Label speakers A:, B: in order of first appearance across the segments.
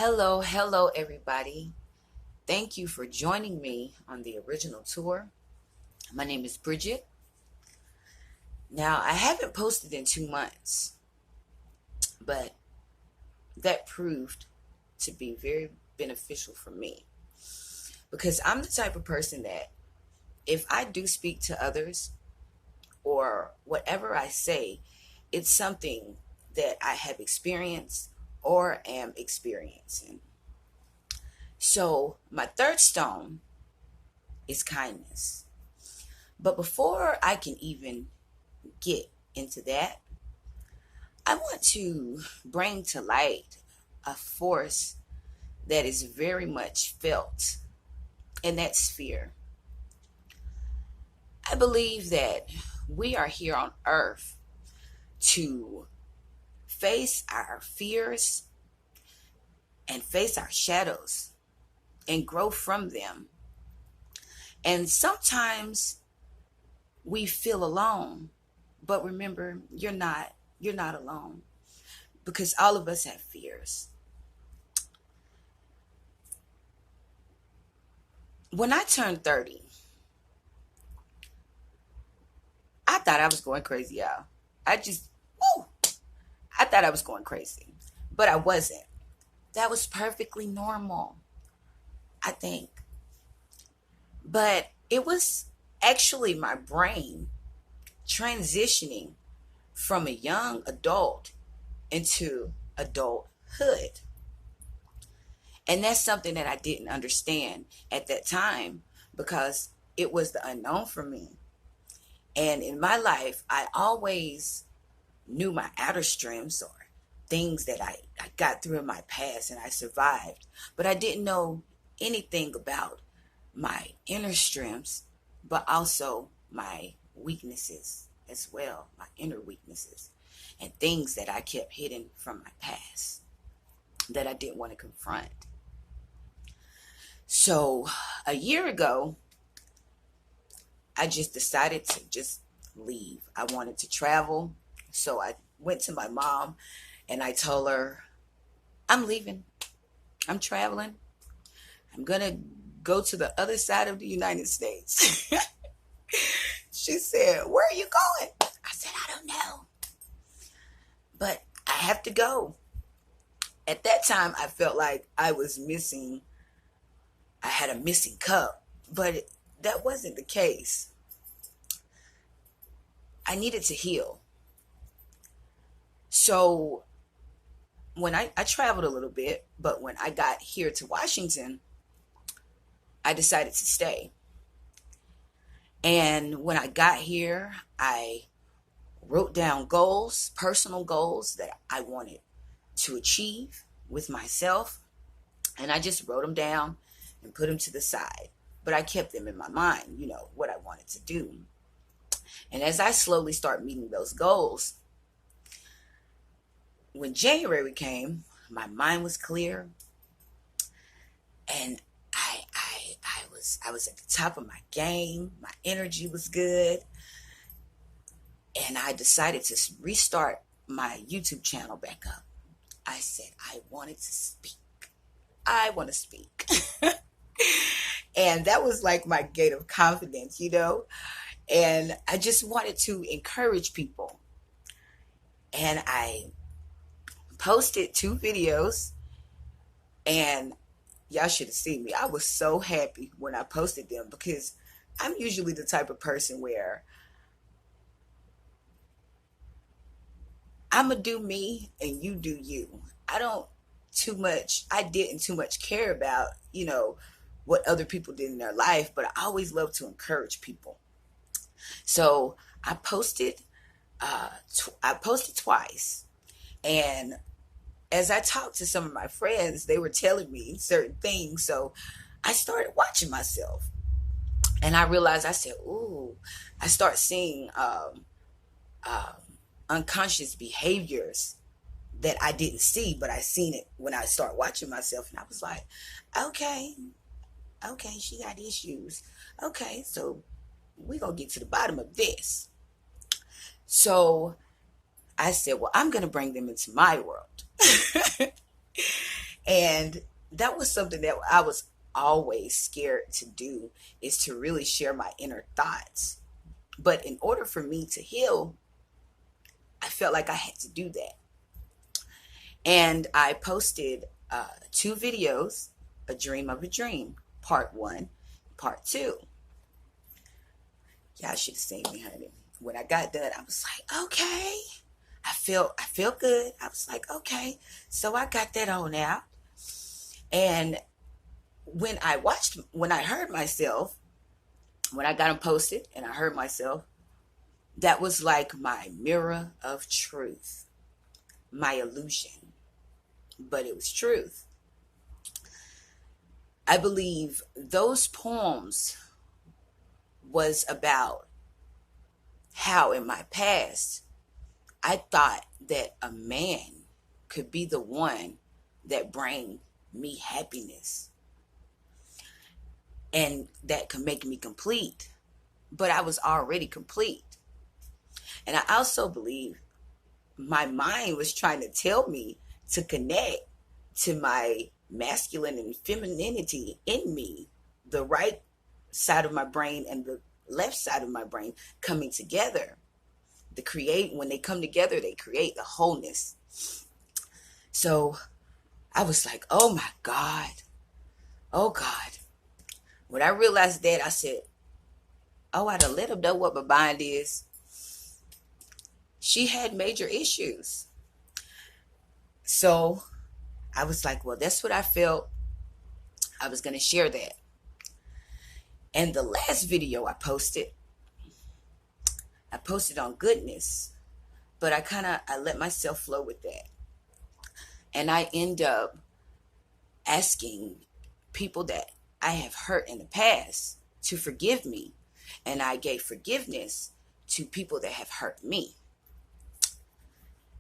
A: Hello, everybody. Thank you for joining me on the original tour. My name is Bridget. Now, I haven't posted in 2 months, but that proved to be very beneficial for me because I'm the type of person that if I do speak to others or whatever I say, it's something that I have experienced or am experiencing. So, my third stone is kindness. But before I can even get into that, I want to bring to light a force that is very much felt, and that's fear. I believe that we are here on earth to face our fears and face our shadows and grow from them. And sometimes we feel alone, but remember, you're not alone because all of us have fears. When I turned 30, I thought I was going crazy, y'all. I just, woo, I thought I was going crazy, but I wasn't. That was perfectly normal, I think. But it was actually my brain transitioning from a young adult into adulthood. And that's something that I didn't understand at that time because it was the unknown for me. And in my life, I always knew my outer strengths or things that I got through in my past and I survived. But I didn't know anything about my inner strengths, but also my weaknesses as well, my inner weaknesses and things that I kept hidden from my past that I didn't want to confront. So a year ago, I just decided to just leave. I wanted to travel. So I went to my mom and I told her, I'm leaving. I'm traveling. I'm going to go to the other side of the United States. She said, where are you going? I said, I don't know. But I have to go. At that time, I felt like I was missing, I had a missing cup. But that wasn't the case. I needed to heal. So when I traveled a little bit, but when I got here to Washington, I decided to stay. And when I got here, I wrote down goals, personal goals that I wanted to achieve with myself. And I just wrote them down and put them to the side. But I kept them in my mind, what I wanted to do. And as I slowly start meeting those goals, when January came, my mind was clear and I was at the top of my game. My energy was good. And I decided to restart my YouTube channel back up. I said I wanted to speak. I want to speak. And that was like my gate of confidence. And I just wanted to encourage people. And I posted 2 videos and y'all should have seen me. I was so happy when I posted them because I'm usually the type of person where I'm going to do me and you do you. I didn't too much care about, what other people did in their life, but I always love to encourage people. So I posted twice. And as I talked to some of my friends, they were telling me certain things. So I started watching myself and I realized, I said, ooh, I start seeing um, unconscious behaviors that I didn't see, but I seen it when I start watching myself. And I was like, okay, she got issues. Okay, so we're going to get to the bottom of this. So I said, well, I'm going to bring them into my world. And that was something that I was always scared to do, is to really share my inner thoughts. But in order for me to heal, I felt like I had to do that. And I posted two videos, A Dream of a Dream, part one, part two. Y'all should have seen me, honey. When I got done, I was like, okay. I feel good. I was like, okay. So I got that on out. And when I heard myself, when I got them posted and I heard myself, that was like my mirror of truth, my illusion, but it was truth. I believe those poems was about how in my past I thought that a man could be the one that bring me happiness and that could make me complete, but I was already complete. And I also believe my mind was trying to tell me to connect to my masculine and femininity in me, the right side of my brain and the left side of my brain coming together. When they come together, they create the wholeness. So I was like, oh my God, oh God. When I realized that, I said, oh, I done let him know what my mind is. She had major issues. So I was like, well, that's what I felt. I was going to share that. And the last video I posted on goodness, but I let myself flow with that. And I end up asking people that I have hurt in the past to forgive me. And I gave forgiveness to people that have hurt me.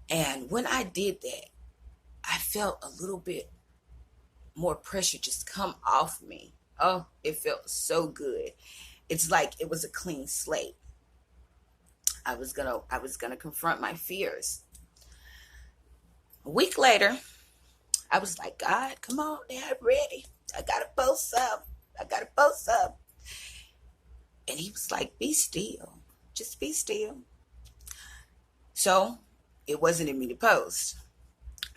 A: And when I did that, I felt a little bit more pressure just come off me. Oh, it felt so good. It's like it was a clean slate. I was gonna confront my fears. A week later, I was like, God, come on now, I'm ready. I gotta post up. I gotta post up. And he was like, be still. Just be still. So it wasn't in me to post.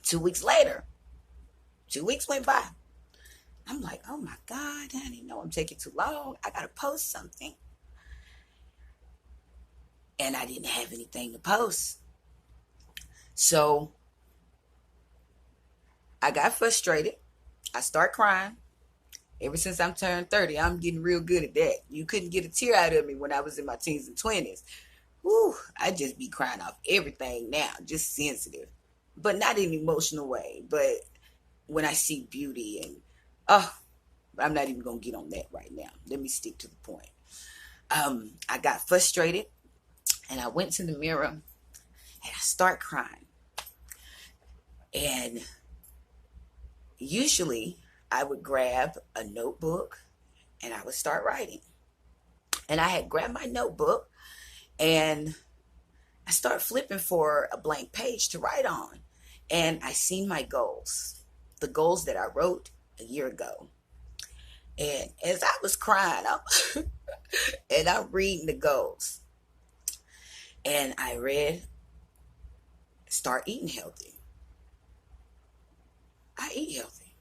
A: 2 weeks later, 2 weeks went by. I'm like, oh my God, I didn't know I'm taking too long. I gotta post something. And I didn't have anything to post. So I got frustrated. I start crying. Ever since I'm turned 30, I'm getting real good at that. You couldn't get a tear out of me when I was in my teens and 20s. Whew, I just be crying off everything now, just sensitive. But not in an emotional way. But when I see beauty and, oh, I'm not even going to get on that right now. Let me stick to the point. I got frustrated and I went to the mirror and I start crying. And usually I would grab a notebook and I would start writing. And I had grabbed my notebook and I started flipping for a blank page to write on. And I seen my goals, the goals that I wrote a year ago. And as I was crying, and I'm reading the goals. And I read, start eating healthy. I eat healthy.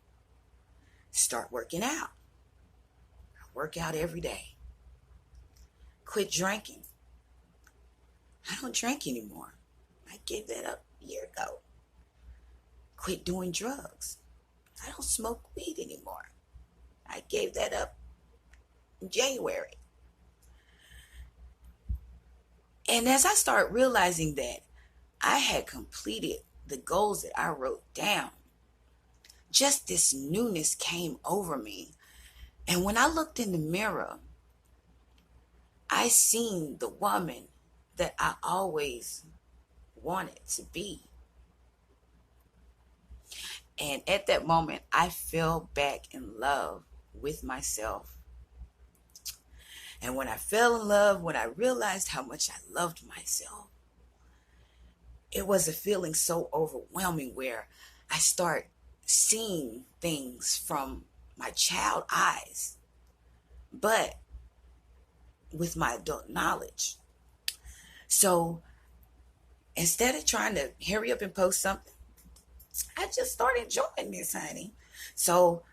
A: Start working out. I work out every day. Quit drinking. I don't drink anymore. I gave that up a year ago. Quit doing drugs. I don't smoke weed anymore. I gave that up in January. And as I start realizing that I had completed the goals that I wrote down, just this newness came over me. And when I looked in the mirror, I seen the woman that I always wanted to be. And at that moment, I fell back in love with myself. And when I fell in love, when I realized how much I loved myself, it was a feeling so overwhelming where I start seeing things from my child eyes, but with my adult knowledge. So instead of trying to hurry up and post something, I just started enjoying this, honey. So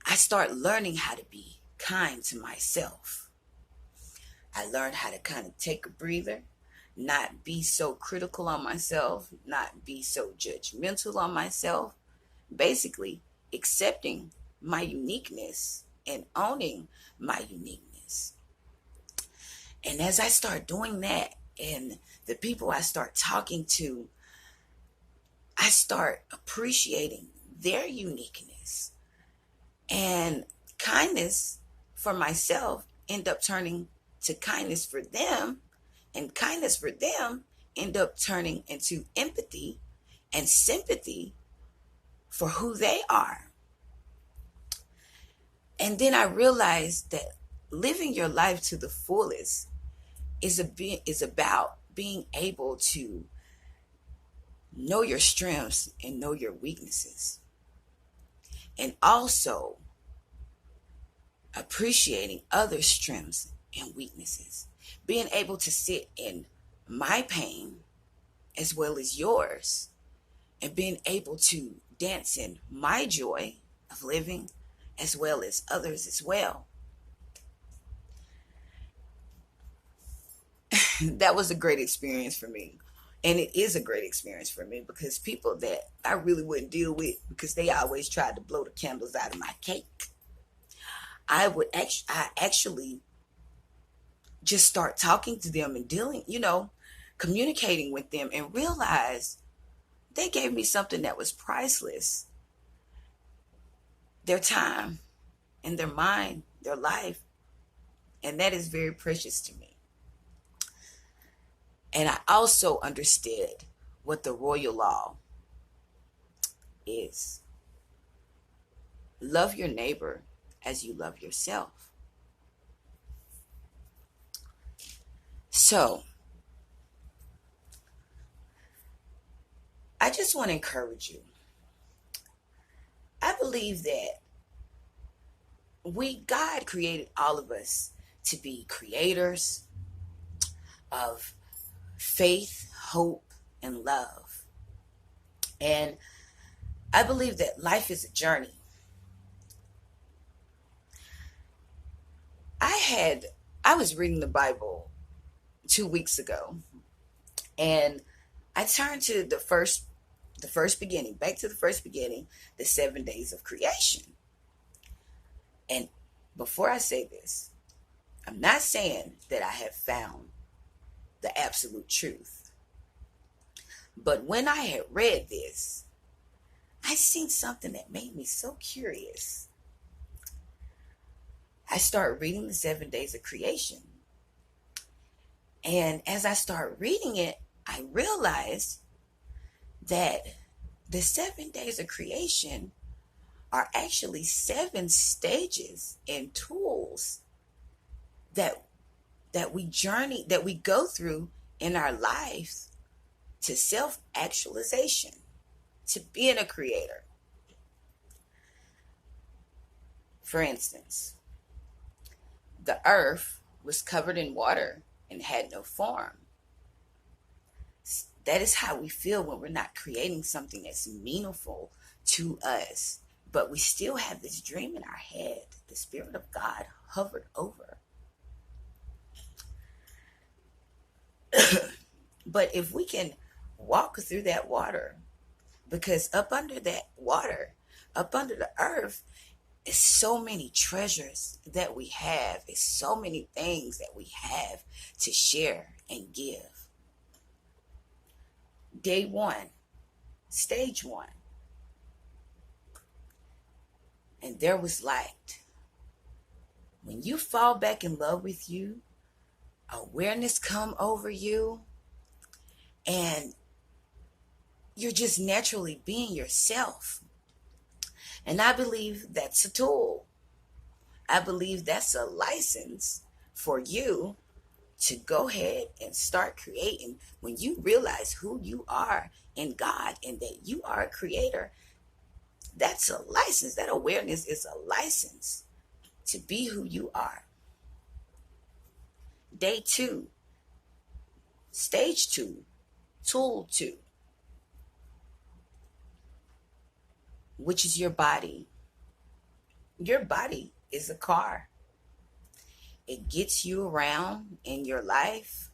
A: I start learning how to be kind to myself. I learned how to kind of take a breather, not be so critical on myself, not be so judgmental on myself. Basically, accepting my uniqueness and owning my uniqueness. And as I start doing that, and the people I start talking to, I start appreciating their uniqueness. And kindness for myself end up turning to kindness for them, and kindness for them end up turning into empathy and sympathy for who they are. And then I realized that living your life to the fullest is about being able to know your strengths and know your weaknesses, and also appreciating other strengths and weaknesses, being able to sit in my pain as well as yours, and being able to dance in my joy of living as well as others as well. That was a great experience for me. And it is a great experience for me, because people that I really wouldn't deal with, because they always tried to blow the candles out of my cake, I actually just start talking to them and communicating with them, and realize they gave me something that was priceless: their time and their mind, their life. And that is very precious to me. And I also understood what the royal law is: love your neighbor as you love yourself. So I just want to encourage you. I believe that God created all of us to be creators of faith, hope, and love. And I believe that life is a journey. I was reading the Bible 2 weeks ago, and I turned to the first beginning, back to the first beginning, the 7 days of creation. And before I say this, I'm not saying that I have found the absolute truth. But when I had read this, I seen something that made me so curious. I started reading the 7 days of creation. And as I started reading it, I realized that the 7 days of creation are actually 7 stages and tools that we go through in our lives to self-actualization, to being a creator. For instance, the earth was covered in water and had no form. That is how we feel when we're not creating something that's meaningful to us, but we still have this dream in our head. The Spirit of God hovered over. But if we can walk through that water, because up under that water, up under the earth, is so many treasures that we have. It's so many things that we have to share and give. Day one, stage one. And there was light. When you fall back in love with you, awareness come over you, and you're just naturally being yourself. And I believe that's a tool. I believe that's a license for you to go ahead and start creating. When you realize who you are in God and that you are a creator, That's a license. That awareness is a license to be who you are. Day 2, stage 2, tool 2, which is your body. Your body is a car. It gets you around in your life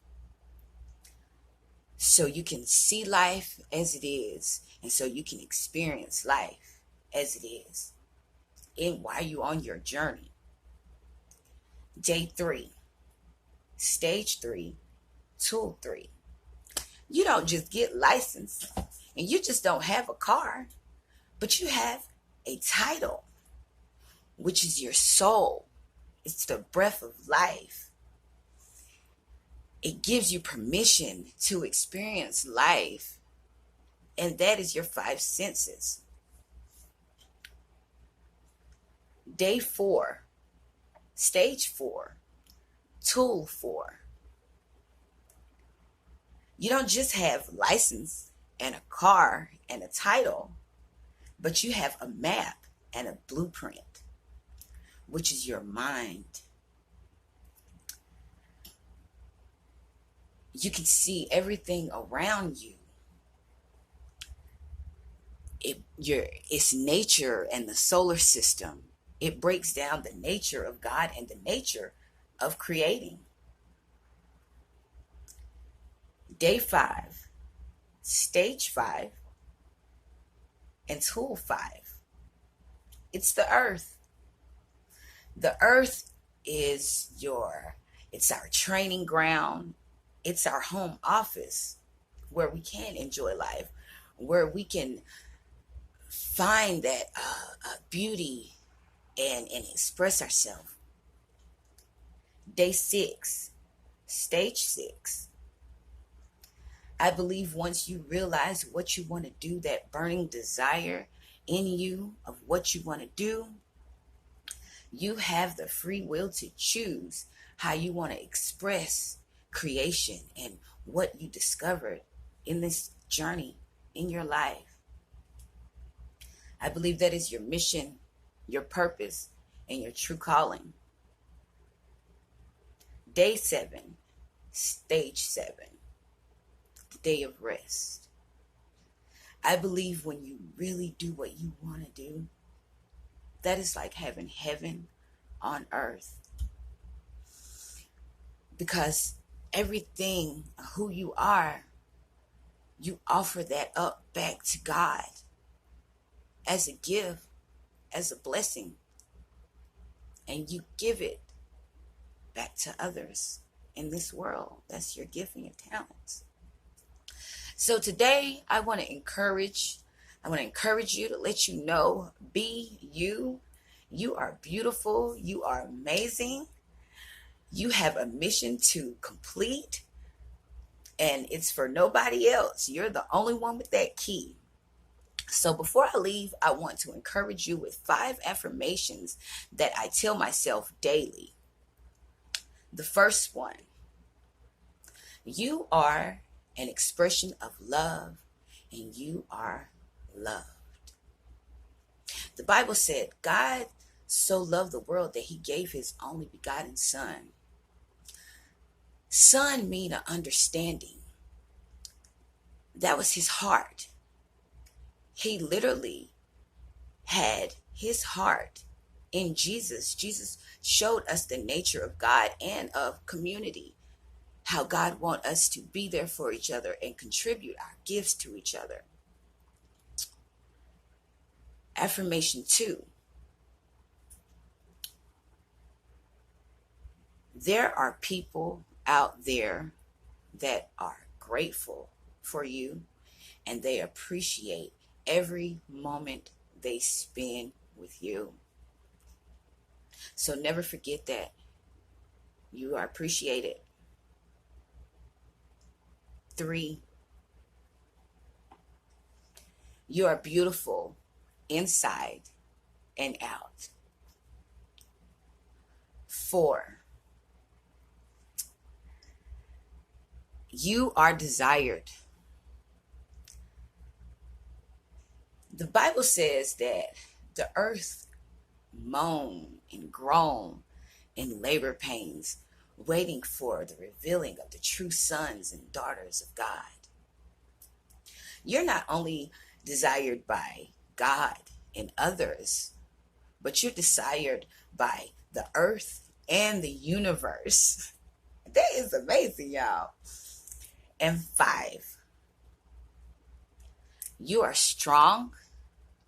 A: so you can see life as it is, and so you can experience life as it is, and while you're on your journey. Day 3, stage 3, tool 3. You don't just get licensed and you just don't have a car, but you have a title, which is your soul. It's the breath of life. It gives you permission to experience life, and that is your 5 senses. Day 4, stage 4, tool 4. You don't just have license and a car and a title, but you have a map and a blueprint, which is your mind. You can see everything around you. It's nature and the solar system. It breaks down the nature of God and the nature of creating. Day 5, stage 5, and tool 5. It's the earth. The earth is it's our training ground. It's our home office where we can enjoy life, where we can find that beauty and express ourselves. Day 6, stage 6. I believe once you realize what you want to do, that burning desire in you of what you want to do, you have the free will to choose how you want to express creation and what you discovered in this journey in your life. I believe that is your mission, your purpose, and your true calling. Day 7, stage 7, the day of rest. I believe when you really do what you want to do, that is like having heaven on earth. Because everything, who you are, you offer that up back to God as a gift, as a blessing. And you give it back to others in this world. That's your gift and your talents. So today I want to encourage you to let you know, be you. You are beautiful. You are amazing. You have a mission to complete, and it's for nobody else. You're the only one with that key. So before I leave, I want to encourage you with 5 affirmations that I tell myself daily. The first one: you are an expression of love, and you are loved. The Bible said God so loved the world that he gave his only begotten son. Son mean an understanding. That was his heart. He literally had his heart in Jesus. Jesus showed us the nature of God and of community, how God wants us to be there for each other and contribute our gifts to each other. Affirmation 2: there are people out there that are grateful for you, and they appreciate every moment they spend with you. So never forget that you are appreciated. 3, you are beautiful inside and out. 4, you are desired. The Bible says that the earth moan and groan in labor pains, waiting for the revealing of the true sons and daughters of God. You're not only desired by God and others, but you're desired by the earth and the universe. That is amazing, y'all. And 5, you are strong,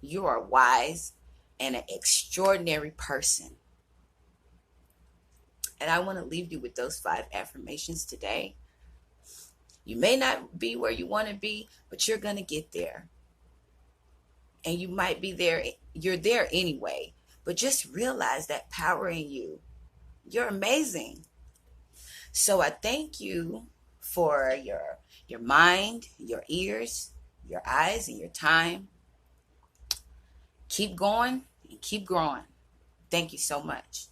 A: you are wise, and an extraordinary person. And I want to leave you with those 5 affirmations today. You may not be where you want to be, but you're going to get there. And you might be there, you're there anyway. But just realize that power in you. You're amazing. So I thank you for your mind, your ears, your eyes, and your time. Keep going and keep growing. Thank you so much.